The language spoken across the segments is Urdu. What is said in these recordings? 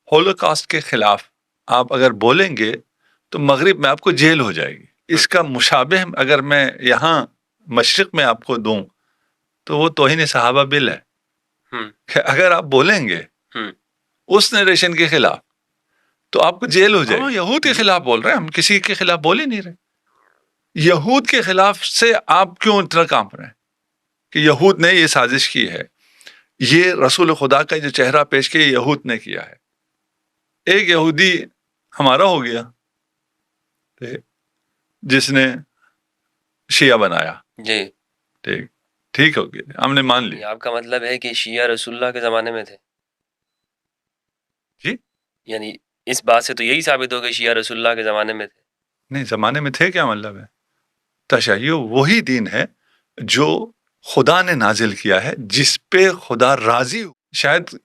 ہولوکاسٹ کے خلاف آپ اگر بولیں گے تو مغرب میں آپ کو جیل ہو جائے گی. اس کا مشابہ اگر میں یہاں مشرق میں آپ کو دوں تو وہ توہین صحابہ بل ہے کہ اگر آپ بولیں گے اس نریشن کے خلاف تو آپ کو جیل ہو جائے. یہود کے خلاف بول رہے ہیں, ہم کسی کے خلاف بول ہی نہیں رہے. یہود کے خلاف سے آپ کیوں اتنا کانپ رہے ہیں کہ یہود نے یہ سازش کی ہے, یہ رسول خدا کا جو چہرہ پیش کیا یہود نے کیا ہے. ایک یہودی ہمارا ہو گیا جس نے شیعہ بنایا, جی ٹھیک ہو گیا, ہم نے مان لیا. آپ کا مطلب ہے کہ شیعہ رسول اللہ کے زمانے میں تھے؟ جی یعنی اس بات سے تو یہی ثابت ہو کہ شیعہ رسول اللہ کے زمانے میں تھے. نہیں, زمانے میں تھے کیا مطلب ہے؟ تشیع وہی دین ہے جو خدا نے نازل کیا ہے, جس پہ خدا راضی ہو. شاید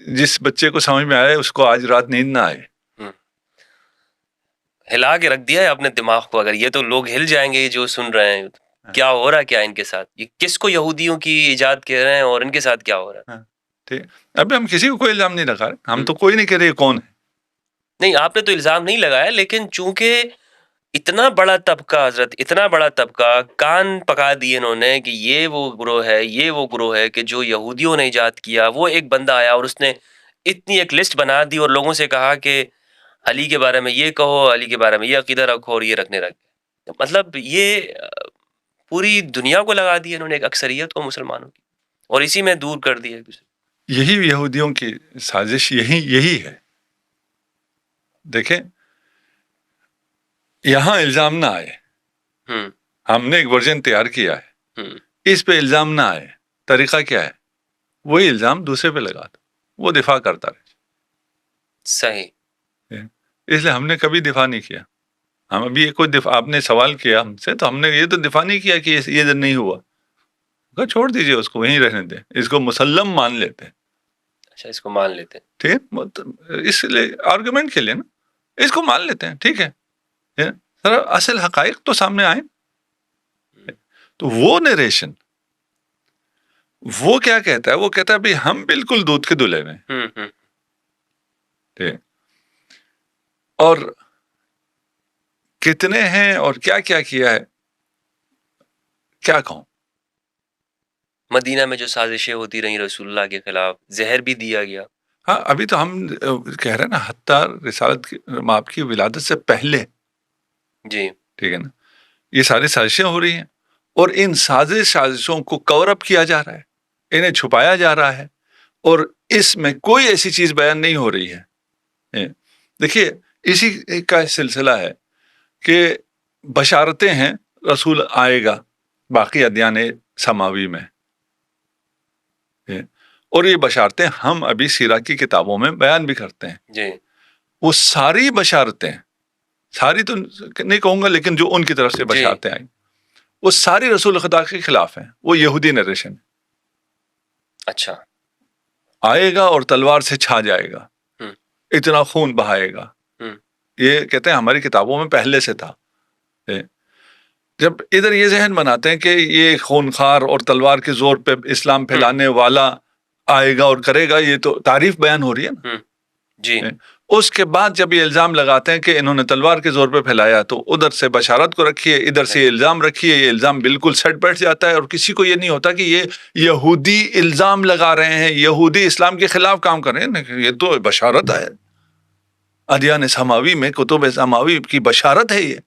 جس بچے کو سمجھ میں آئے اس کو آج رات نیند نہ آئے. ہلا کے رکھ دیا ہے اپنے دماغ کو. اگر یہ تو لوگ ہل جائیں گے جو سن رہے ہیں, کیا ہو رہا ہے کیا ان کے ساتھ, یہ کس کو یہودیوں کی ایجاد کہہ رہے ہیں اور ان کے ساتھ کیا ہو رہا ہے. ٹھیک, ابھی ہم کسی کو کوئی الزام نہیں لگا رہے, ہم تو کوئی نہیں کہہ رہے کون ہے. نہیں, آپ نے تو الزام نہیں لگایا, لیکن چونکہ اتنا بڑا طبقہ حضرت, اتنا بڑا طبقہ کان پکا دیے انہوں نے کہ یہ وہ گروہ ہے, یہ وہ گروہ ہے کہ جو یہودیوں نے ایجاد کیا. وہ ایک بندہ آیا اور اس نے اتنی ایک لسٹ بنا دی اور لوگوں سے کہا کہ علی کے بارے میں یہ کہو, علی کے بارے میں یہ عقیدہ رکھو اور یہ رکھنے رکھ. مطلب یہ پوری دنیا کو لگا دی انہوں نے, ایک اکثریت کو مسلمانوں کی, اور اسی میں دور کر دیا. یہی یہودیوں کی سازش یہی ہے. دیکھیں, یہاں الزام نہ آئے, ہم نے ایک ورژن تیار کیا ہے, اس پہ الزام نہ آئے. طریقہ کیا ہے؟ وہی الزام دوسرے پہ لگا دو, وہ دفاع کرتا رہے. صحیح. اس لیے ہم نے کبھی دفاع نہیں کیا. ہم ابھی کوئی دفاع, آپ نے سوال کیا ہم سے تو ہم نے یہ تو دفاع نہیں کیا کہ یہ نہیں ہوا. چھوڑ دیجئے اس کو, وہیں رہنے دیں, اس کو مسلم مان لیتے ہیں. اچھا, اس کو مان لیتے ہیں, ٹھیک, اس لیے آرگومنٹ کے لیے نا اس کو مان لیتے ہیں. ٹھیک ہے, سر اصل حقائق تو سامنے آئے. تو وہ نریشن وہ کیا کہتا ہے؟ وہ کہتا ہے بھی ہم بالکل دودھ کے دلہے میں, ٹھیک, اور کتنے ہیں اور کیا کیا کیا ہے کیا کہوں. مدینہ میں جو سازشیں ہوتی رہیں رسول اللہ کے خلاف, زہر بھی دیا گیا. ہاں, ابھی تو ہم کہہ رہے ہیں نا حتیٰ رسالت کی آپ کی ولادت سے پہلے. جی ٹھیک ہے نا, یہ ساری سازشیں ہو رہی ہیں اور ان سازشوں کو کور اپ کیا جا رہا ہے, انہیں چھپایا جا رہا ہے, اور اس میں کوئی ایسی چیز بیان نہیں ہو رہی ہے. دیکھیے, اسی کا سلسلہ ہے کہ بشارتیں ہیں رسول آئے گا باقی ادیان سماوی میں, اور یہ بشارتیں ہم ابھی سیرہ کی کتابوں میں بیان بھی کرتے ہیں. جی, وہ ساری بشارتیں, ساری تو نہیں کہوں گا لیکن جو ان کی طرف سے بشارتیں آئیں وہ ساری رسول خدا کے خلاف ہیں. وہ یہودی نریشن. اچھا, آئے گا اور تلوار سے چھا جائے گا, اتنا خون بہائے گا. یہ کہتے ہیں ہماری کتابوں میں پہلے سے تھا. جب ادھر یہ ذہن بناتے ہیں کہ یہ خونخوار اور تلوار کے زور پہ اسلام پھیلانے والا آئے گا اور کرے گا, یہ تو تعریف بیان ہو رہی ہے نا. جی, اس کے بعد جب یہ الزام لگاتے ہیں کہ انہوں نے تلوار کے زور پہ پھیلایا, تو ادھر سے بشارت کو رکھیے, ادھر سے یہ الزام رکھیے. یہ الزام بالکل سیٹ بیٹھ جاتا ہے اور کسی کو یہ نہیں ہوتا کہ یہ یہودی الزام لگا رہے ہیں, یہودی اسلام کے خلاف کام کر رہے ہیں. یہ تو بشارت ہے, ادیان سماوی میں کتب سماوی کی بشارت ہے یہ.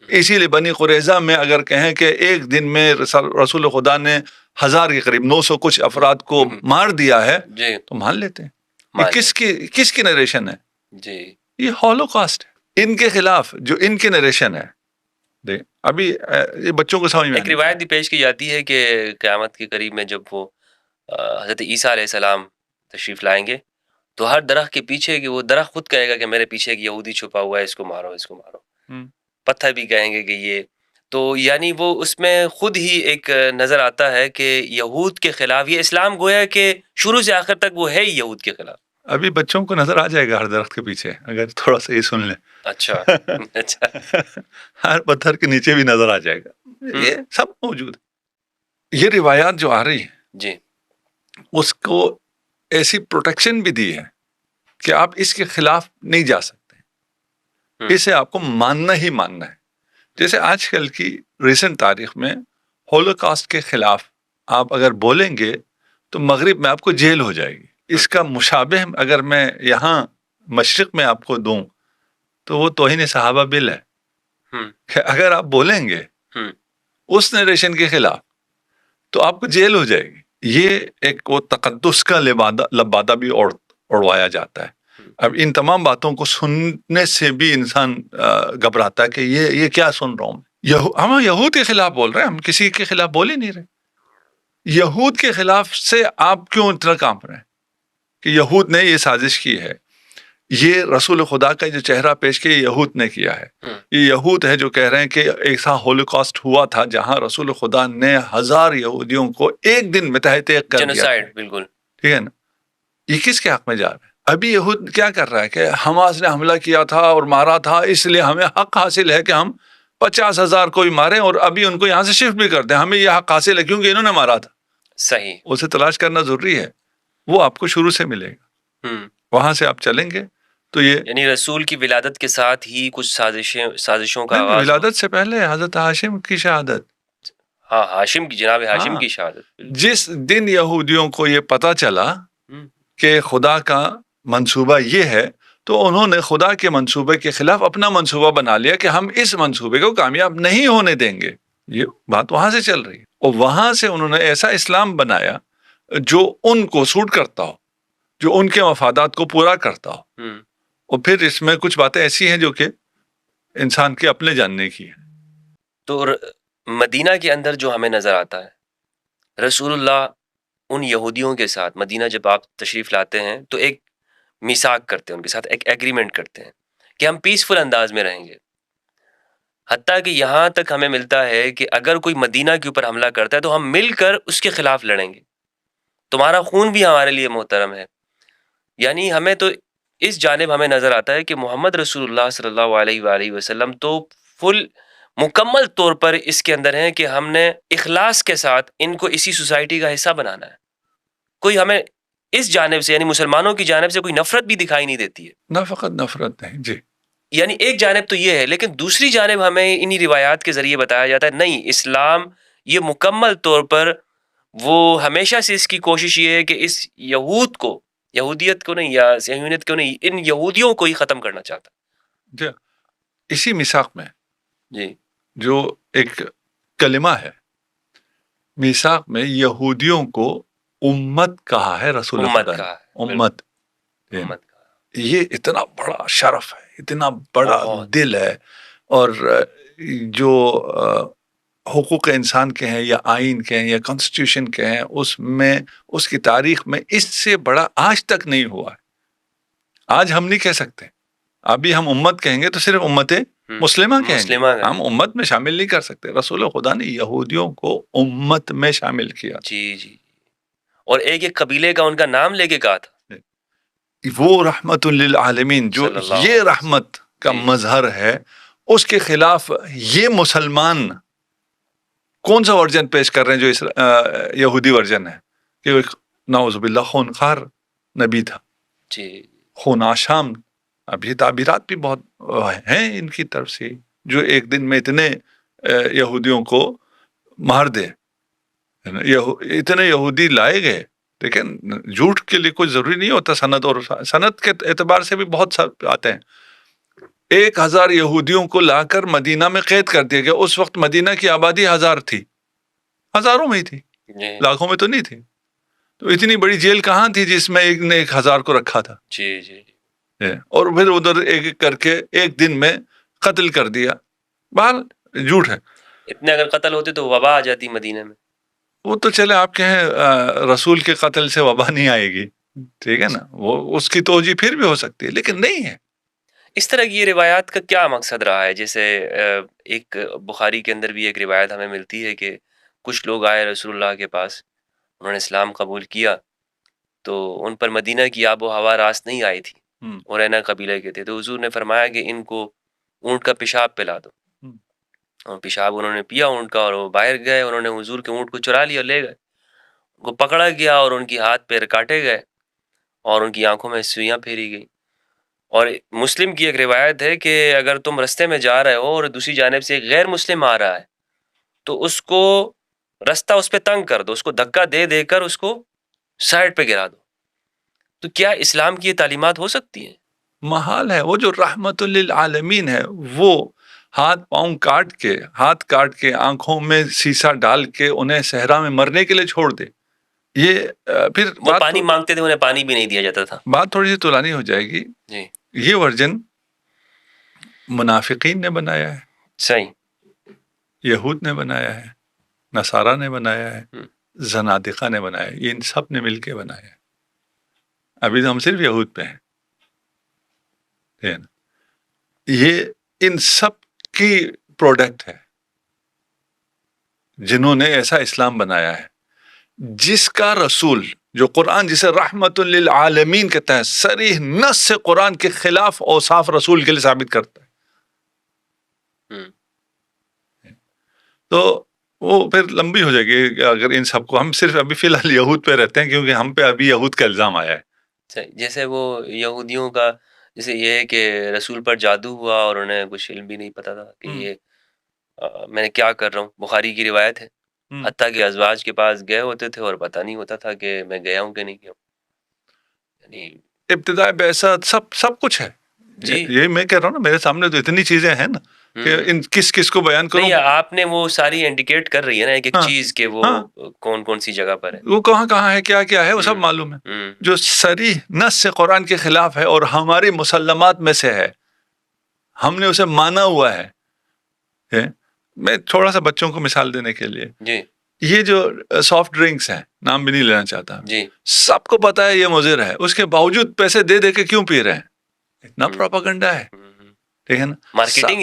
اسی لیے بنی قریظہ میں اگر کہیں کہ ایک دن میں رسول خدا نے 1000 کے قریب 900 کچھ افراد کو مار دیا ہے, تو مان لیتے ہیں. یہ کس کی نریشن ہے؟ جی, یہ ہولوکاسٹ ہے. ان کے خلاف جو ان کی نریشن ہے, ابھی یہ بچوں کو سمجھ میں ایک روایت بھی پیش کی جاتی ہے کہ قیامت کے قریب میں جب وہ حضرت عیسیٰ علیہ السلام تشریف لائیں گے تو ہر درخت کے پیچھے کہ وہ درخت خود کہے گا کہ میرے پیچھے ایک یہودی چھپا ہوا ہے, اس کو مارو, اس کو مارو. پتھر بھی کہیں گے کہ یہ تو, یعنی وہ اس میں خود ہی ایک نظر آتا ہے کہ یہود کے خلاف یہ اسلام گویا کہ شروع سے آخر تک وہ ہے ہی یہود کے خلاف. ابھی بچوں کو نظر آ جائے گا ہر درخت کے پیچھے, اگر تھوڑا سا یہ سن لیں. اچھا, ہر پتھر کے نیچے بھی نظر آ جائے گا. یہ سب موجود ہے. یہ روایات جو آ رہی ہیں جی, اس کو ایسی پروٹیکشن بھی دی ہے کہ آپ اس کے خلاف نہیں جا سکتے، اسے آپ کو ماننا ہی ماننا ہے. جیسے آج کل کی ریسنٹ تاریخ میں ہولوکاسٹ کے خلاف آپ اگر بولیں گے تو مغرب میں آپ کو جیل ہو جائے گی. اس کا مشابہ اگر میں یہاں مشرق میں آپ کو دوں تو وہ توہین صحابہ بل ہے کہ اگر آپ بولیں گے اس نریشن کے خلاف تو آپ کو جیل ہو جائے گی. یہ ایک وہ تقدس کا لبادہ بھی اڑوایا جاتا ہے. اب ان تمام باتوں کو سننے سے بھی انسان گھبراتا ہے کہ یہ کیا سن رہا ہوں. ہم یہود کے خلاف بول رہے ہیں، ہم کسی کے خلاف بول ہی نہیں رہے. یہود کے خلاف سے آپ کیوں اتنا کانپ رہے ہیں کہ یہود نے یہ سازش کی ہے، یہ رسول خدا کا جو چہرہ پیش کیا یہود نے کیا ہے. یہ یہود ہے جو کہہ رہے ہیں کہ ایسا ہولوکاسٹ ہوا تھا جہاں رسول خدا نے 1000 یہودیوں کو ایک دن میں تہہ تیغ کر دیا. بالکل ٹھیک ہے نا. یہ کس کے حق میں جا رہا ہے؟ ابھی یہود کیا کر رہا ہے کہ حماس نے حملہ کیا تھا اور مارا تھا، اس لیے ہمیں حق حاصل ہے کہ ہم 50,000 کو بھی ماریں اور ابھی ان کو یہاں سے شفٹ بھی کر دیں. ہمیں یہ حق حاصل ہے کیونکہ انہوں نے مارا تھا. صحیح. اسے تلاش کرنا ضروری ہے، وہ آپ کو شروع سے ملے گا. وہاں سے آپ چلیں گے تو یہ یعنی رسول کی ولادت کے ساتھ ہی کچھ سازشوں کا آغاز. ولادت سے پہلے حضرت ہاشم کی شہادت. ہاں، ہاشم کی، جناب ہاشم کی شہادت. جس دن یہودیوں کو یہ پتا چلا کہ خدا کا منصوبہ یہ ہے تو انہوں نے خدا کے منصوبے کے خلاف اپنا منصوبہ بنا لیا کہ ہم اس منصوبے کو کامیاب نہیں ہونے دیں گے. یہ بات وہاں سے چل رہی ہے اور وہاں سے انہوں نے ایسا اسلام بنایا جو ان کو سوٹ کرتا ہو، جو ان کے مفادات کو پورا کرتا ہو. اور پھر اس میں کچھ باتیں ایسی ہیں جو کہ انسان کے اپنے جاننے کی ہیں. تو مدینہ کے اندر جو ہمیں نظر آتا ہے، رسول اللہ ان یہودیوں کے ساتھ مدینہ جب آپ تشریف لاتے ہیں تو ایک میثاق کرتے ہیں، ان کے ساتھ ایک ایگریمنٹ کرتے ہیں کہ ہم پیسفل انداز میں رہیں گے. حتیٰ کہ یہاں تک ہمیں ملتا ہے کہ اگر کوئی مدینہ کے اوپر حملہ کرتا ہے تو ہم مل کر اس کے خلاف لڑیں گے، تمہارا خون بھی ہمارے لیے محترم ہے. یعنی ہمیں تو اس جانب ہمیں نظر آتا ہے کہ محمد رسول اللہ صلی اللہ علیہ وآلہ وسلم تو مکمل طور پر اس کے اندر ہیں کہ ہم نے اخلاص کے ساتھ ان کو اسی سوسائٹی کا حصہ بنانا ہے. کوئی ہمیں اس جانب سے، یعنی مسلمانوں کی جانب سے کوئی نفرت بھی دکھائی نہیں دیتی ہے. نہ فقط نفرت نہیں جی، یعنی ایک جانب تو یہ ہے، لیکن دوسری جانب ہمیں انہی روایات کے ذریعے بتایا جاتا ہے نہیں، اسلام یہ مکمل طور پر وہ ہمیشہ سے اس کی کوشش یہ ہے کہ اس یہودیت کو نہیں، یا صہیونیت کو نہیں، ان یہودیوں کو ہی ختم کرنا چاہتا. جی اسی میثاق میں جی جو ایک کلمہ ہے، میثاق میں یہودیوں کو امت کہا ہے رسول خدا نے. امت یہ اتنا بڑا شرف ہے، اتنا بڑا دل ہے. اور جو حقوق انسان کے ہیں یا آئین کے ہیں یا کانسٹیٹیوشن کے ہیں، اس میں اس کی تاریخ میں اس سے بڑا آج تک نہیں ہوا ہے. آج ہم نہیں کہہ سکتے، ابھی ہم امت کہیں گے تو صرف امت مسلمہ کہیں گے، ہم امت میں شامل نہیں کر سکتے. رسول خدا نے یہودیوں کو امت میں شامل کیا. جی اور ایک قبیلے کا ان کا نام لے کے کہا تھا وہ رحمت للعالمین، جو یہ رحمت کا مظہر ہے، اس کے خلاف یہ مسلمان کون سا ورژن پیش کر رہے ہیں جو یہودی ورژن ہے کہ نعوذ باللہ خونخوار نبی تھا، خون آشام. اب یہ تعبیرات بھی بہت ہیں ان کی طرف سے، جو ایک دن میں اتنے یہودیوں کو مار دے. اتنے یہودی لائے گئے، لیکن جھوٹ کے لیے کوئی ضروری نہیں ہوتا سند، اور سند کے اعتبار سے بھی بہت سب آتے ہیں. 1000 یہودیوں کو لا کر مدینہ میں قید کر دیا گیا. اس وقت مدینہ کی آبادی 1000 تھی، ہزاروں میں ہی تھی، لاکھوں میں تو نہیں تھی. تو اتنی بڑی جیل کہاں تھی جس میں ایک نے 1000 کو رکھا تھا. جی اور پھر ادھر ایک کر کے ایک دن میں قتل کر دیا. بہر جھوٹ ہے. اتنے اگر قتل ہوتے تو وبا آ جاتی مدینہ میں. وہ تو چلے آپ کہیں رسول کے قتل سے وبا نہیں آئے گی، ٹھیک ہے نا، وہ اس کی توجہ پھر بھی ہو سکتی ہے، لیکن نہیں ہے. اس طرح کی یہ روایات کا کیا مقصد رہا ہے؟ جیسے ایک بخاری کے اندر بھی ایک روایت ہمیں ملتی ہے کہ کچھ لوگ آئے رسول اللہ کے پاس، انہوں نے اسلام قبول کیا تو ان پر مدینہ کی آب و ہوا راست نہیں آئی تھی، اور اینا قبیلے کے تھے. تو حضور نے فرمایا کہ ان کو اونٹ کا پیشاب پلا دو، اور پیشاب انہوں نے پیا اونٹ کا، اور وہ باہر گئے. انہوں نے حضور کے اونٹ کو چرا لیا اور لے گئے. ان کو پکڑا گیا اور ان کی ہاتھ پیر کاٹے گئے، اور ان کی آنکھوں میں سوئیاں پھیری گئی. اور مسلم کی ایک روایت ہے کہ اگر تم رستے میں جا رہے ہو اور دوسری جانب سے ایک غیر مسلم آ رہا ہے تو اس کو رستہ اس پہ تنگ کر دو، اس کو دھکا دے دے کر اس کو سائڈ پہ گرا دو. تو کیا اسلام کی یہ تعلیمات ہو سکتی ہیں؟ محال ہے. وہ جو رحمت للعالمین ہے وہ ہاتھ پاؤں ہاتھ کاٹ کے آنکھوں میں سیسا ڈال کے انہیں صحرا میں مرنے کے لیے چھوڑ دے. یہ پھر وہ پانی مانگتے تھے، انہیں پانی بھی نہیں دیا جاتا تھا. بات تھوڑی سی طولانی ہو جائے گی. جی یہ ورژن منافقین نے بنایا ہے، صحیح، یہود نے بنایا ہے، نصارہ نے بنایا ہے، زنادقہ نے بنایا ہے. یہ ان سب نے مل کے بنایا ہے. ابھی تو ہم صرف یہود پہ ہیں. یہ ان سب کی پروڈکٹ ہے جنہوں نے ایسا اسلام بنایا ہے جس کا رسول، جو قرآن جسے رحمت للعالمین کہتا ہے، صریح نص سے قرآن کے خلاف اوصاف رسول کے لیے ثابت کرتا ہے. تو وہ پھر لمبی ہو جائے گی اگر ان سب کو، ہم صرف ابھی فی الحال یہود پہ رہتے ہیں کیونکہ ہم پہ ابھی یہود کا الزام آیا ہے. جیسے وہ یہودیوں کا جیسے یہ ہے کہ رسول پر جادو ہوا اور انہیں کچھ علم بھی نہیں پتا تھا کہ یہ میں کیا کر رہا ہوں. بخاری کی روایت ہے حتیٰ کہ ازواج کے پاس گئے ہوتے تھے اور پتہ نہیں ہوتا تھا کہ میں گیا ہوں کہ نہیں گیا ہوں. یعنی ابتداء بعثت سب کچھ ہے. جی یہ میں کہہ رہا ہوں نا، میرے سامنے تو اتنی چیزیں ہیں نا کہ ان کس کو بیان کروں. نہیں، آپ نے وہ ساری انڈیکیٹ کر رہی ہے نا ایک ایک چیز کہ وہ کون کون سی جگہ پر ہے، وہ کہاں ہے، کیا ہے، وہ سب معلوم ہے. جو صریح نص سے قرآن کے خلاف ہے اور ہماری مسلمات میں سے ہے، ہم نے اسے مانا ہوا ہے. میں تھوڑا سا بچوں کو مثال دینے کے لیے، جی یہ جو سافٹ ڈرنکس ہیں، نام بھی نہیں لینا چاہتا، جی سب کو پتا ہے یہ مضر ہے، اس کے باوجود پیسے دے دے کے کیوں پی رہے ہیں؟ اتنا پروپیگنڈا ہے. ٹھیک ہے نا، مارکیٹنگ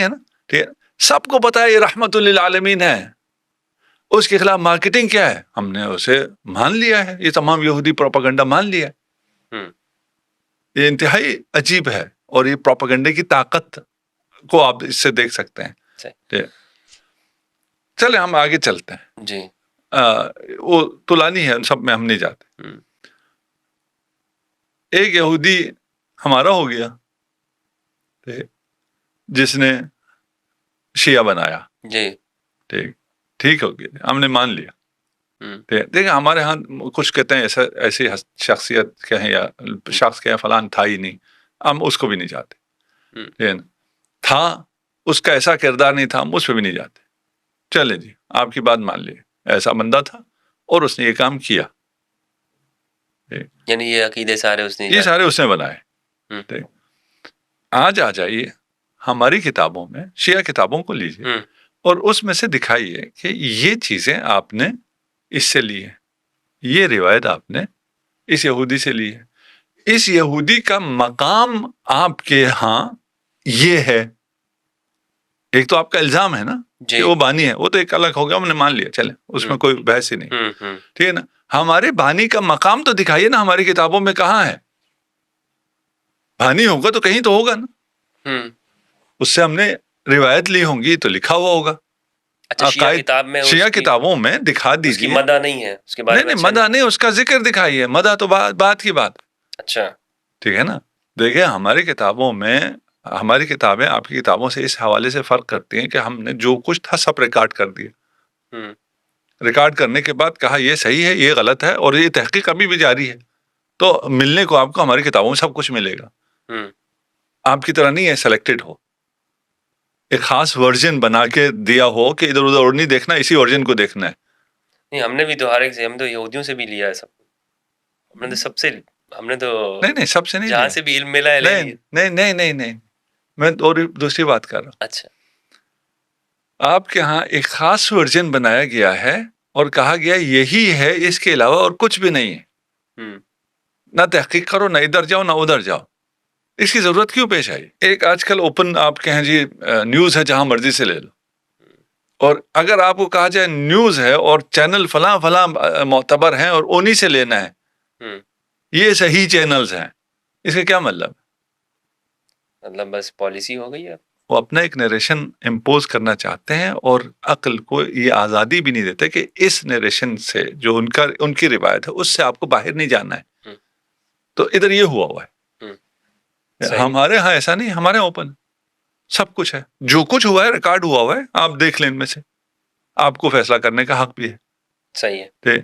ہے نا. ٹھیک ہے، سب کو پتا ہے یہ رحمت للعالمین ہے. اس کے خلاف مارکیٹنگ کیا ہے؟ ہم نے اسے مان لیا ہے. یہ تمام یہودی پروپیگنڈا مان لیا ہے. یہ انتہائی عجیب ہے اور یہ پروپیگنڈے کی طاقت کو آپ اس سے دیکھ سکتے ہیں. چلے ہم آگے چلتے ہیں. جی وہ طولانی ہے، ان سب میں ہم نہیں جاتے. ایک یہودی ہمارا ہو گیا جس نے شیعہ بنایا. جی ٹھیک ہو گیا، ہم نے مان لیا. دیکھیں ہمارے ہاں کچھ کہتے ہیں ایسی شخصیت کہیں یا شخص کہیں فلان تھا ہی نہیں، ہم اس کو بھی نہیں جاتے. تھا، اس کا ایسا کردار نہیں تھا، ہم اس پہ بھی نہیں جاتے. چلے جی، آپ کی بات مان لیے، ایسا بندہ تھا اور اس نے یہ کام کیا. یعنی یہ عقیدے سارے اس نے بنائے. آج آ جائیے ہماری کتابوں میں، شیعہ کتابوں کو لیجیے اور اس میں سے دکھائیے کہ یہ چیزیں آپ نے اس سے لی ہے، یہ روایت آپ نے اس یہودی سے لی ہے. اس یہودی کا مقام آپ کے ہاں یہ ہے. ایک تو آپ کا الزام ہے نا کہ وہ بانی ہے، وہ تو ایک الگ ہو گیا، ہم نے مان لیا، چلے اس میں کوئی بحث ہی نہیں. ٹھیک ہے نا، ہمارے بانی کا مقام تو دکھائیے نا ہماری کتابوں میں کہاں ہے. بانی ہوگا تو کہیں تو ہوگا نا، اس سے ہم نے روایت لی ہوں گی تو لکھا ہوا ہوگا. شیعہ کتابوں میں دکھا دیجیے. مدح نہیں ہے اس کے بارے میں، نہیں مدح نہیں، اس کا ذکر دکھائیے. مدح تو بات کی بات. اچھا ٹھیک ہے نا. دیکھیں ہماری کتابوں میں، ہماری کتابیں آپ کی کتابوں سے اس حوالے سے فرق کرتی ہیں کہ ہم نے جو کچھ تھا سب ریکارڈ کر دیا. ریکارڈ کرنے کے بعد کہا یہ صحیح ہے، یہ غلط ہے، اور یہ تحقیق ابھی بھی جاری ہے. تو ملنے کو آپ کو ہماری کتابوں میں سب کچھ ملے گا. آپ کی طرح نہیں ہے سلیکٹڈ ہو، ایک خاص ورژن بنا کے دیا ہو کہ ادھر ادھر اور نہیں دیکھنا، اسی ورژن کو دیکھنا ہے. نہیں، ہم نے بھی تو ہر ایک سے، ہم تو یہودیوں سے بھی لیا ہے سب. ہم نے تو سب سے، ہم نے تو نہیں سب سے نہیں، جہاں سے بھی علم ملا ہے. نہیں میں اور دوسری بات کر رہا ہوں. اچھا، آپ کے ہاں ایک خاص ورژن بنایا گیا ہے اور کہا گیا یہی ہے، اس کے علاوہ اور کچھ بھی نہیں ہے. نہ تحقیق کرو، نہ ادھر جاؤ نہ ادھر جاؤ. اس کی ضرورت کیوں پیش آئی؟ ایک آج کل اوپن آپ کہیں جی نیوز ہے، جہاں مرضی سے لے لو. اور اگر آپ کو کہا جائے نیوز ہے اور چینل فلاں معتبر ہیں اور انہی سے لینا ہے، یہ صحیح چینلز ہیں، اس کا کیا مطلب؟ مطلب بس پالیسی ہو گئی ہے. وہ اپنا ایک نیریشن امپوز کرنا چاہتے ہیں اور عقل کو یہ آزادی بھی نہیں دیتے کہ اس نیریشن سے جو ان کی روایت ہے اس سے آپ کو باہر نہیں جانا ہے. تو ادھر یہ ہوا ہے. صحیح. ہمارے ہاں ایسا نہیں, ہمارے اوپن سب کچھ ہے, جو کچھ ہوا ہے ریکارڈ ہوا ہے, آپ دیکھ لیں ان میں سے, آپ کو فیصلہ کرنے کا حق بھی ہے. صحیح ہے.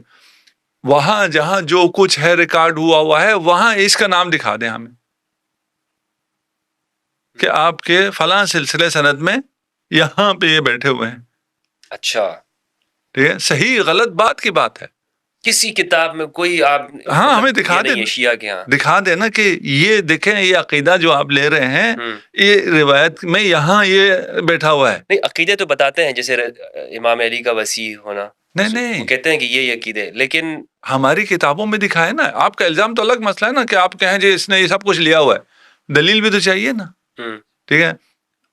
وہاں جہاں جو کچھ ہے ریکارڈ ہوا ہے وہاں اس کا نام دکھا دیں ہمیں کہ آپ کے فلاں سلسلے سند میں یہاں پہ یہ بیٹھے ہوئے ہیں. اچھا, ٹھیک ہے, صحیح غلط بات کی بات ہے. کسی کتاب میں کوئی آپ ہاں ہمیں دکھا دیں, شیعہ کے ہاں دکھا دینا کہ یہ دیکھیں یہ عقیدہ جو آپ لے رہے ہیں یہ روایت میں یہاں یہ بیٹھا ہوا ہے. نہیں, عقیدے تو بتاتے ہیں جیسے امام علی کا وسیع ہونا, نہیں وہ کہتے ہیں کہ یہ عقیدے, لیکن ہماری کتابوں میں دکھا ہے نا. آپ کا الزام تو الگ مسئلہ ہے نا کہ آپ کہیں جی اس نے یہ سب کچھ لیا ہوا ہے, دلیل بھی تو چاہیے نا. ٹھیک ہے,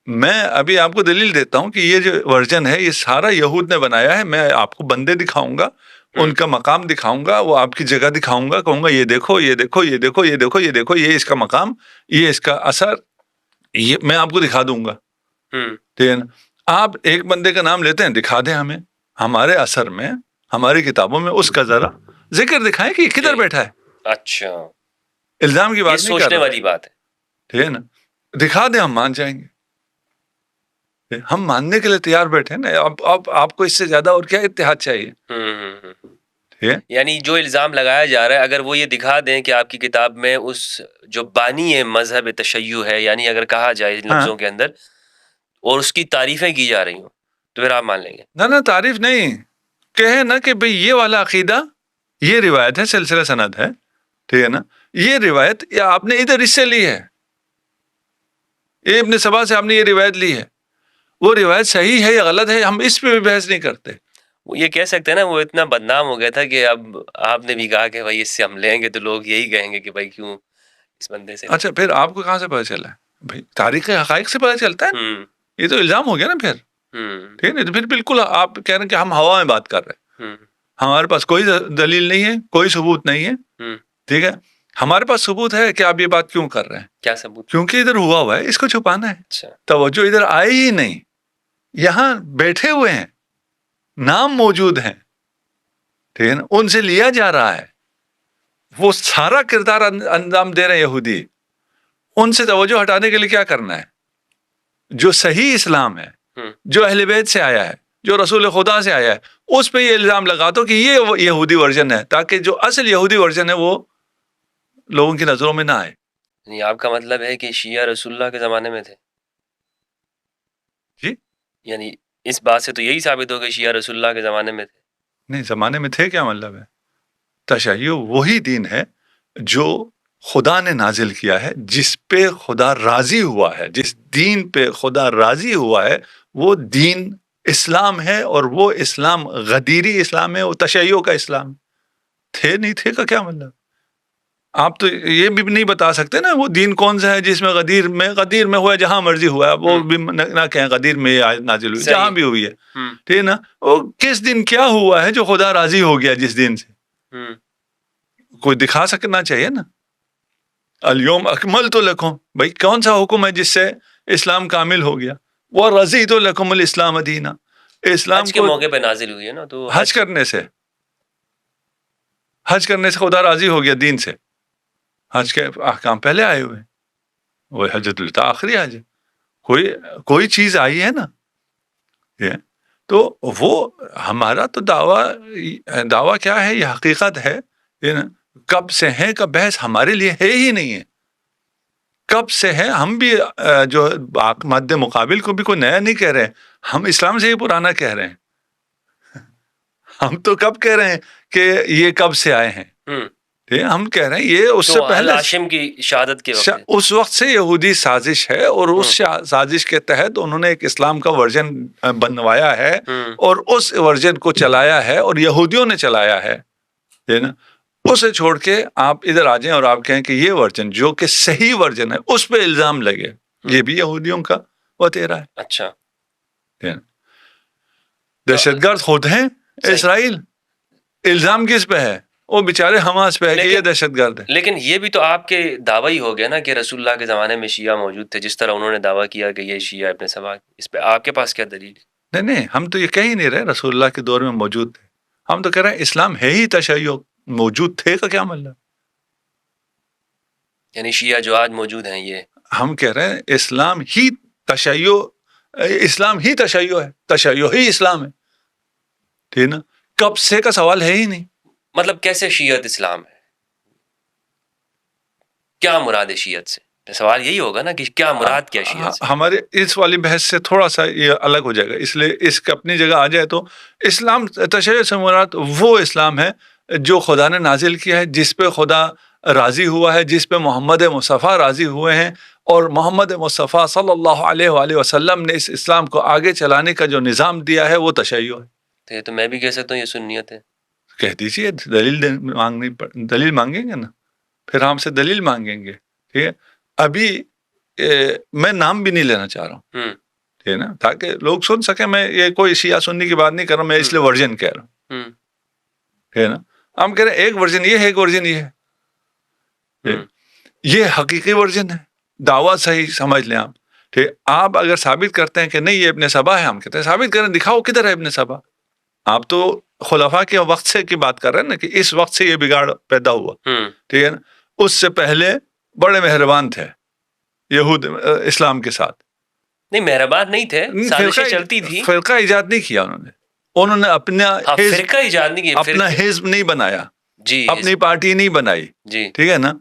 میں ابھی آپ کو دلیل دیتا ہوں کہ یہ جو ورژن ہے یہ سارا یہود نے بنایا ہے. میں آپ کو بندے دکھاؤں گا, ان کا مقام دکھاؤں گا, وہ آپ کی جگہ دکھاؤں گا, کہوں گا یہ دیکھو یہ دیکھو یہ دیکھو یہ دیکھو یہ دیکھو, یہ اس کا مقام, یہ اس کا اثر, یہ میں آپ کو دکھا دوں گا. ٹھیک ہے نا. آپ ایک بندے کا نام لیتے ہیں, دکھا دیں ہمیں ہمارے اثر میں ہماری کتابوں میں اس کا ذرا ذکر دکھائیں کہ کدھر بیٹھا ہے. اچھا, الزام کی بات نہیں کر سوچنے والی بات ہے. ٹھیک ہے نا, دکھا دیں, ہم مان جائیں گے. ہم ماننے کے لیے تیار بیٹھے نا. اب آپ کو اس سے زیادہ اور کیا اتحاد چاہیے. یعنی جو الزام لگایا جا رہا ہے اگر وہ یہ دکھا دیں کہ آپ کی کتاب میں اس جو بانی مذہب تشیع ہے, یعنی اگر کہا جائے ان لفظوں کے اندر, اور اس کی تعریفیں کی جا رہی ہوں تو پھر آپ مان لیں گے. نہ تعریف نہیں, کہے نا کہ بھئی یہ والا عقیدہ یہ روایت ہے, سلسلہ سند ہے. ٹھیک ہے نا, یہ روایت یا آپ نے ادھر اس سے لی ہے, یہ ابن سبا سے آپ نے یہ روایت لی ہے, وہ روایت صحیح ہے یا غلط ہے ہم اس پہ بھی بحث نہیں کرتے. وہ یہ کہہ سکتے ہیں نا, وہ اتنا بدنام ہو گیا تھا کہ اب آپ نے بھی کہا کہ بھائی اس سے ہم لیں گے تو لوگ یہی کہیں گے کہ بھائی کیوں اس بندے سے. اچھا, پھر آپ کو کہاں سے پتہ چلا ہے بھائی؟ تاریخ حقائق سے پتہ چلتا ہے. یہ تو الزام ہو گیا نا پھر. ٹھیک ہے, تو پھر بالکل آپ کہہ رہے ہیں کہ ہم ہوا میں بات کر رہے ہیں, ہمارے پاس کوئی دلیل نہیں ہے, کوئی ثبوت نہیں ہے. ٹھیک ہے, ہمارے پاس ثبوت ہے کہ آپ یہ بات کیوں کر رہے ہیں. کیا ثبوت؟ کیونکہ ادھر ہوا ہے, اس کو چھپانا ہے. اچھا, توجہ ادھر آئے ہی نہیں, یہاں بیٹھے ہوئے ہیں, نام موجود ہیں. ٹھیک ہے نا, ان سے لیا جا رہا ہے, وہ سارا کردار انجام دے رہے ہیں یہودی. ان سے توجہ ہٹانے کے لیے کیا کرنا ہے؟ جو صحیح اسلام ہے, جو اہل بیت سے آیا ہے, جو رسول خدا سے آیا ہے, اس پہ یہ الزام لگا دو کہ یہ یہودی ورژن ہے, تاکہ جو اصل یہودی ورژن ہے وہ لوگوں کی نظروں میں نہ آئے. نہیں, آپ کا مطلب ہے کہ شیعہ رسول اللہ کے زمانے میں تھے؟ جی, یعنی اس بات سے تو یہی ثابت ہو کہ شیعہ رسول اللہ کے زمانے میں تھے. نہیں, زمانے میں تھے کیا مطلب ہے؟ تشیع وہی دین ہے جو خدا نے نازل کیا ہے, جس پہ خدا راضی ہوا ہے, جس دین پہ خدا راضی ہوا ہے وہ دین اسلام ہے, اور وہ اسلام غدیری اسلام ہے, وہ تشیع کا اسلام. تھے نہیں تھے کا کیا مطلب؟ آپ تو یہ بھی نہیں بتا سکتے نا وہ دین کون سا ہے جس میں غدیر میں ہوا ہے, جہاں مرضی ہوا ہے, وہ بھی نہ کہیں غدیر میں نازل ہوئی, جہاں بھی ہوئی ہے. ٹھیک ہے نا, وہ کس دن کیا ہوا ہے جو خدا راضی ہو گیا جس دن سے, کوئی دکھا سکنا چاہیے نا. الیوم اکملت لکم, بھائی کون سا حکم ہے جس سے اسلام کامل ہو گیا؟ ورضیت لکم الاسلام دینا. اسلام حج کے موقع پہ نازل ہوئی ہے نا, تو حج کرنے سے خدا راضی ہو گیا دین سے. حج کے احکام پہلے آئے ہوئے, وہ حجۃ الوداع آخری حج ہے, کوئی چیز آئی ہے نا. تو وہ ہمارا تو دعویٰ کیا ہے, یہ حقیقت ہے. کب سے ہے کا بحث ہمارے لیے ہے ہی نہیں ہے. کب سے ہے, ہم بھی جو مد مقابل کو بھی کوئی نیا نہیں کہہ رہے, ہم اسلام سے ہی پرانا کہہ رہے ہیں. ہم تو کب کہہ رہے ہیں کہ یہ کب سے آئے ہیں, ہم کہہ رہے ہیں یہ اس سے پہلے ہاشم کی شہادت کے وقت, اس وقت سے یہودی سازش ہے, اور اس سازش کے تحت انہوں نے ایک اسلام کا ورژن بنوایا ہے, اور اس ورژن کو چلایا ہے, اور یہودیوں نے چلایا ہے نا. اسے چھوڑ کے آپ ادھر آ جائیں اور آپ کہیں کہ یہ ورژن جو کہ صحیح ورژن ہے اس پہ الزام لگے, یہ بھی یہودیوں کا وتیرا ہے. اچھا, دہشت گرد خود ہیں اسرائیل, الزام کس پہ ہے؟ وہ بیچارے حماس پہ ہے کہ یہ دہشت گرد ہے. لیکن یہ بھی تو آپ کے دعویٰ ہی ہو گیا نا کہ رسول اللہ کے زمانے میں شیعہ موجود تھے, جس طرح انہوں نے دعویٰ کیا کہ یہ شیعہ ابن سبا. اس پہ آپ کے پاس کیا دلیل؟ نہیں, ہم تو یہ کہہ ہی نہیں رہے رسول اللہ کے دور میں موجود تھے, ہم تو کہہ رہے ہیں اسلام ہے ہی تشیع, موجود تھے کا کیا مطلب؟ یعنی شیعہ جو آج موجود ہیں یہ ہم کہہ رہے ہیں اسلام ہی تشیع ہے، تشیع ہی اسلام ہے، ٹھیک نا؟ کب سے کا سوال ہے ہی نہیں. مطلب کیسے شیعت اسلام ہے؟ کیا مراد ہے شیعت سے؟ سوال یہی ہوگا نا کہ کیا مراد کیا شیعت سے؟ ہمارے اس والی بحث سے تھوڑا سا یہ الگ ہو جائے گا، اس لیے اس کا اپنی جگہ آ جائے تو اسلام تشیع سے مراد وہ اسلام ہے جو خدا نے نازل کیا ہے، جس پہ خدا راضی ہوا ہے، جس پہ محمد مصطفیٰ راضی ہوئے ہیں، اور محمد مصطفیٰ صلی اللہ علیہ وآلہ وسلم نے اس اسلام کو آگے چلانے کا جو نظام دیا ہے وہ تشیع ہے. تو یہ تو میں بھی کہہ سکتا ہوں یہ سنیت ہے. کہہ دیجیے، دلیل مانگیں گے نا، پھر ہم سے دلیل مانگیں گے. ٹھیک ہے، ابھی میں نام بھی نہیں لینا چاہ رہا ہوں، ٹھیک ہے نا، تاکہ لوگ سن سکیں. میں یہ کوئی شیعہ سنی کی بات نہیں کر رہا، میں اس لیے ورژن کہہ رہا ہوں، ٹھیک ہے نا. ہم کہہ رہے ہیں ایک ورژن یہ ہے، ایک ورژن یہ ہے. یہ حقیقی ورژن ہے، دعویٰ صحیح سمجھ لیں آپ. ٹھیک، آپ اگر ثابت کرتے ہیں کہ نہیں یہ ابن سبا ہے، ہم کہتے ہیں ثابت کریں، دکھاؤ کدھر ہے ابن سبا. آپ تو خلفاء کے وقت سے کی بات کر رہے ہیں نا، کہ اس وقت سے یہ بگاڑ پیدا ہوا، ٹھیک ہے نا. اس سے پہلے بڑے مہربان تھے یہود اسلام کے ساتھ. نہیں، مہربان نہیں تھے، سازشیں چلتی تھی. فرقہ ایجاد نہیں کیا انہوں نے اپنا فرقہ ایجاد نہیں کیا، اپنا حزب نہیں بنایا، جی اپنی پارٹی نہیں بنائی، جی، ٹھیک ہے نا.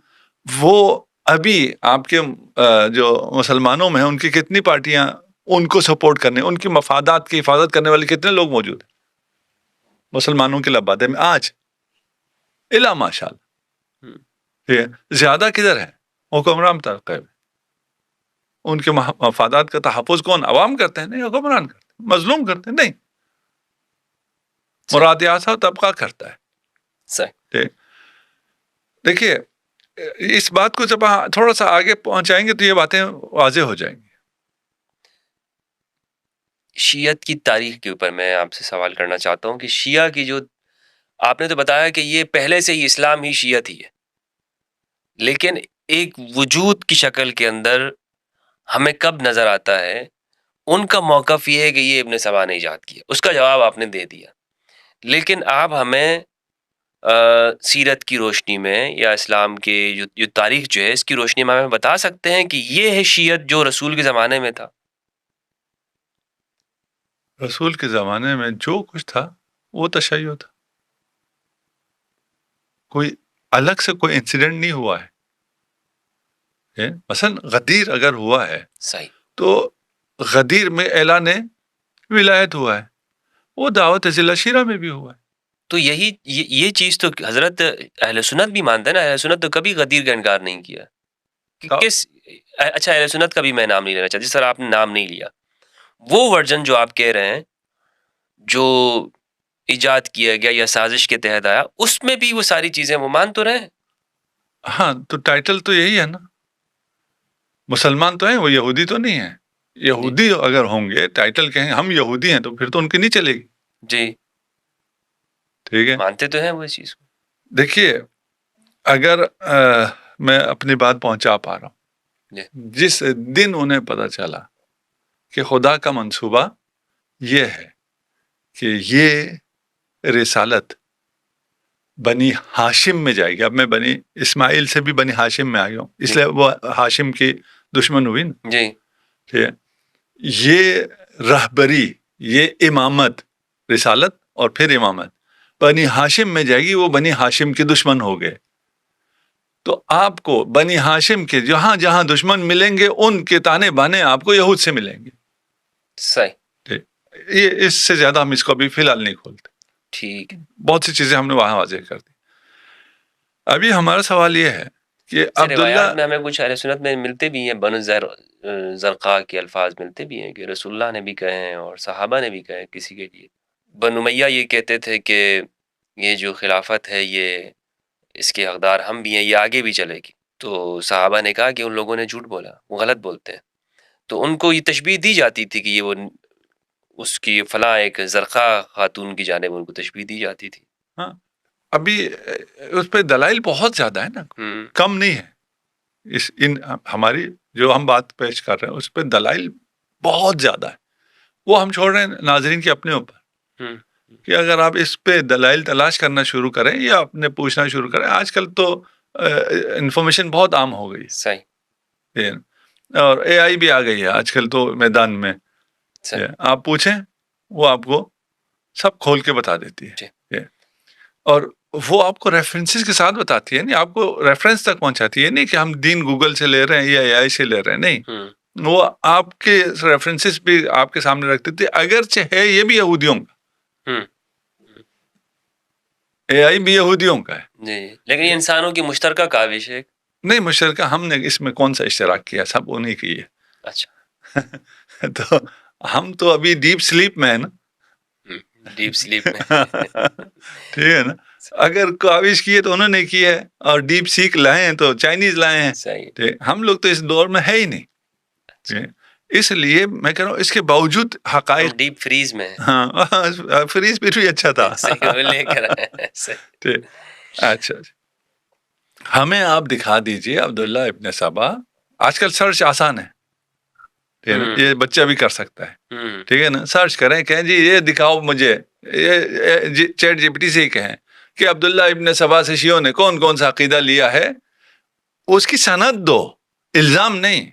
وہ ابھی آپ کے جو مسلمانوں میں ہیں ان کی کتنی پارٹیاں ان کو سپورٹ کرنے، ان کی مفادات کی حفاظت کرنے والے کتنے لوگ موجود ہیں مسلمانوں کے لبادے میں آج الا ماشاء اللہ. ٹھیک ہے، زیادہ کدھر ہے حکمران طبقے میں. ان کے مفادات کا تحفظ کون؟ عوام کرتے ہیں؟ نہیں، حکمران کرتے ہیں. مظلوم کرتے ہیں؟ نہیں، مراد ایسا طبقہ کرتا ہے. صحیح. دیکھیے، اس بات کو جب تھوڑا سا آگے پہنچائیں گے تو یہ باتیں واضح ہو جائیں گی. شیعت کی تاریخ کے اوپر میں آپ سے سوال کرنا چاہتا ہوں کہ شیعہ کی جو آپ نے تو بتایا کہ یہ پہلے سے ہی اسلام ہی شیعت ہی ہے، لیکن ایک وجود کی شکل کے اندر ہمیں کب نظر آتا ہے ان کا موقف یہ ہے کہ یہ ابن سبا نے ایجاد کیا؟ اس کا جواب آپ نے دے دیا، لیکن آپ ہمیں سیرت کی روشنی میں یا اسلام کے جو تاریخ جو ہے اس کی روشنی میں ہمیں بتا سکتے ہیں کہ یہ ہے شیعت جو رسول کے زمانے میں تھا؟ رسول کے زمانے میں جو کچھ تھا وہ تشیع تھا. کوئی الگ سے کوئی انسیڈنٹ نہیں ہوا ہے. مثلا غدیر اگر ہوا ہے صحیح، تو غدیر میں اعلان ولایت ہوا ہے، وہ دعوت ذل شیرہ میں بھی ہوا ہے. تو یہ چیز تو حضرت اہل سنت بھی مانتے ہیں نا. اہل سنت تو کبھی غدیر کا انکار نہیں کیا. اچھا، اہل سنت کا بھی میں نام نہیں لینا چاہتا، جس طرح آپ نے نام نہیں لیا. وہ ورژن جو آپ کہہ رہے ہیں جو ایجاد کیا گیا یا سازش کے تحت آیا، اس میں بھی وہ ساری چیزیں وہ مان تو رہے ہیں. ہاں، تو ٹائٹل تو یہی ہے نا، مسلمان تو ہیں، وہ یہودی تو نہیں ہے. یہودی اگر ہوں گے ٹائٹل کہیں ہم یہودی ہیں تو پھر تو ان کی نہیں چلے گی. جی، ٹھیک ہے، مانتے تو ہیں وہ اس چیز کو. دیکھیے، اگر میں اپنی بات پہنچا پا رہا ہوں، جس دن انہیں پتا چلا کہ خدا کا منصوبہ یہ ہے کہ یہ رسالت بنی ہاشم میں جائے گی. اب میں بنی اسماعیل سے بھی بنی ہاشم میں آ گیا ہوں، اس لیے وہ ہاشم کی دشمن ہوئی نا. جی، ٹھیک ہے، یہ رہبری، یہ امامت، رسالت اور پھر امامت بنی ہاشم میں جائے گی. وہ بنی ہاشم کے دشمن ہو گئے، تو آپ کو بنی ہاشم کے جہاں جہاں دشمن ملیں گے ان کے تانے بانے آپ کو یہود سے ملیں گے. صحیح. یہ اس سے زیادہ ہم اس کو ابھی فی الحال نہیں کھولتے. ٹھیک، بہت سی چیزیں ہم نے وہاں واضح کر دی. ابھی ہمارا سوال یہ ہے کہ روایات میں ہمیں کچھ اہل سنت میں ملتے بھی ہیں، بنو زرقاء کے الفاظ ملتے بھی ہیں کہ رسول اللہ نے بھی کہے ہیں اور صحابہ نے بھی کہے کسی کے لیے. بنو امیہ یہ کہتے تھے کہ یہ جو خلافت ہے یہ اس کے حقدار ہم بھی ہیں، یہ آگے بھی چلے گی. تو صحابہ نے کہا کہ ان لوگوں نے جھوٹ بولا، وہ غلط بولتے ہیں. تو ان کو یہ تشبیہ دی جاتی تھی کہ یہ وہ اس کی فلاں ایک زرقاء خاتون کی جانب ان کو تشبیہ دی جاتی تھی. ہاں، ابھی اس پہ دلائل بہت زیادہ ہے نا، کم نہیں ہے. ہماری جو ہم بات پیش کر رہے ہیں اس پہ دلائل بہت زیادہ ہے. وہ ہم چھوڑ رہے ہیں ناظرین کے اپنے اوپر کہ اگر آپ اس پہ دلائل تلاش کرنا شروع کریں یا اپنے پوچھنا شروع کریں. آج کل تو انفارمیشن بہت عام ہو گئی صحیح. اور اے آئی بھی آ گئی ہے آج کل تو میدان میں. آپ پوچھیں وہ آپ کو سب کھول کے بتا دیتی ہے. اور وہ آپ کو ریفرنسز کے ساتھ بتاتی ہے, نہیں آپ کو ریفرنس تک پہنچاتی ہے, نہیں کہ ہم دین گوگل سے لے رہے ہیں یا اے آئی سے لے رہے ہیں, نہیں, وہ آپ کے ریفرنسز بھی آپ کے سامنے رکھتی تھی, اگرچہ ہے یہ بھی یہودیوں کا, اے آئی بھی یہودیوں کا ہے جی, لیکن یہ انسانوں کی مشترکہ کاوش ہے. نہیں مشترکہ ہم نے اس میں کون سا اشتراک کیا, سب انہیں کی ہے. اچھا تو ہم تو ابھی ڈیپ سلیپ میں ہے نا, ڈیپ سلیپ میں ٹھیک ہے نا. اگر کاوش کی ہے تو انہوں نے کی ہے, اور ڈیپ سیک لائے ہیں تو چائنیز لائے ہیں. ہم لوگ تو اس دور میں ہے ہی نہیں. اس لیے میں کہہ رہا ہوں اس کے باوجود حقائق ڈیپ فریز میں. ہاں فریز بھی اچھا تھا. اچھا ہمیں آپ دکھا دیجئے عبداللہ ابن سبا. آج کل سرچ آسان ہے, یہ بچہ بھی کر سکتا ہے, ٹھیک ہے نا. سرچ کریں, کہیں جی یہ دکھاؤ مجھے, یہ چیٹ جی پی ٹی سے ہی کہیں کہ عبداللہ ابن سبا سے شیعوں نے کون کون سا عقیدہ لیا ہے, اس کی سند دو, الزام نہیں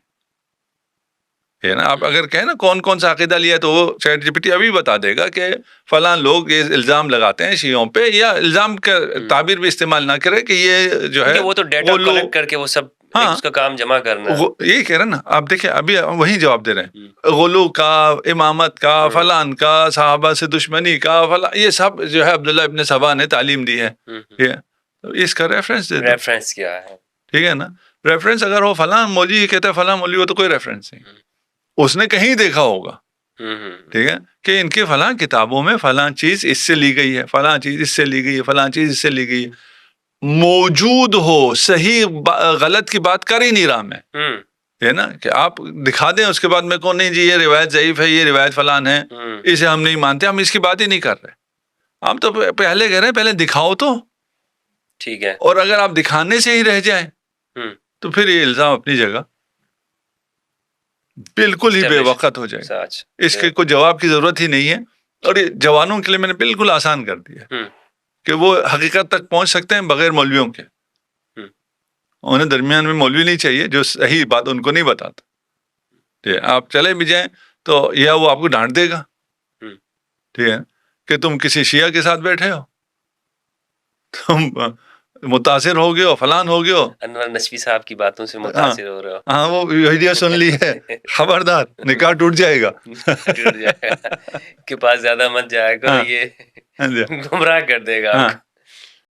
ہے نا. آپ اگر کہیں نا کون کون سا عقیدہ لیا تو وہ چیٹ جی پی ٹی ابھی بتا دے گا کہ فلاں لوگ یہ الزام لگاتے ہیں شیعوں پہ, یا الزام کا تعبیر بھی استعمال نہ کرے کہ یہ جو ہے وہ تو ڈیٹا کلیکٹ کر کے وہ سب اس کا کام جمع کرنا ہے. یہی کہہ رہے ہیں نا آپ, دیکھیں ابھی وہی جواب دے رہے ہیں, غلو کا, امامت کا, فلان کا, صحابہ سے دشمنی کا, فلاں, یہ سب جو ہے عبداللہ ابن سبا نے تعلیم دی ہے. اس کا ریفرنس دے دو, ریفرنس کیا ہے, ٹھیک ہے نا. ریفرنس اگر ہو فلاں مولوی کہتا ہے فلاں مولوی, وہ تو کوئی ریفرنس نہیں, اس نے کہیں دیکھا ہوگا, ٹھیک ہے, کہ ان کی فلاں کتابوں میں فلاں چیز اس سے لی گئی ہے, فلاں چیز اس سے لی گئی ہے, فلاں چیز اس سے لی گئی ہے, موجود ہو, صحیح غلط کی بات کر ہی نہیں رہا میں, ہے نا, کہ آپ دکھا دیں اس کے بعد میں کون نہیں جی یہ روایت ضعیف ہے, یہ روایت فلان ہے, اسے ہم نہیں مانتے, ہم اس کی بات ہی نہیں کر رہے. ہم تو پہلے کہہ رہے ہیں پہلے دکھاؤ تو ٹھیک ہے, اور اگر آپ دکھانے سے ہی رہ جائیں تو پھر یہ الزام اپنی جگہ بالکل ہی بے وقت ہو جائے گا. اس کے کوئی جواب کی ضرورت ہی نہیں ہے, اور یہ جوانوں کے لیے میں نے بالکل آسان کر دیا کہ وہ حقیقت تک پہنچ سکتے ہیں بغیر مولویوں کے. انہیں درمیان میں مولوی نہیں چاہیے جو صحیح بات ان کو نہیں بتاتا. آپ چلے بھی جائیں تو یا وہ آپ کو ڈانٹ دے گا, ٹھیک ہے, کہ تم کسی شیعہ کے ساتھ بیٹھے ہو, تم متاثر ہو گئے ہو, فلان ہو گئے ہو, انور نشوی صاحب کی باتوں سے متاثر ہو رہے ہو, ہاں وہ ویڈیو سن لی ہے, خبردار نکاح ٹوٹ جائے گا, کے پاس زیادہ مت جائے گا, یہ گمراہ کر دے گا.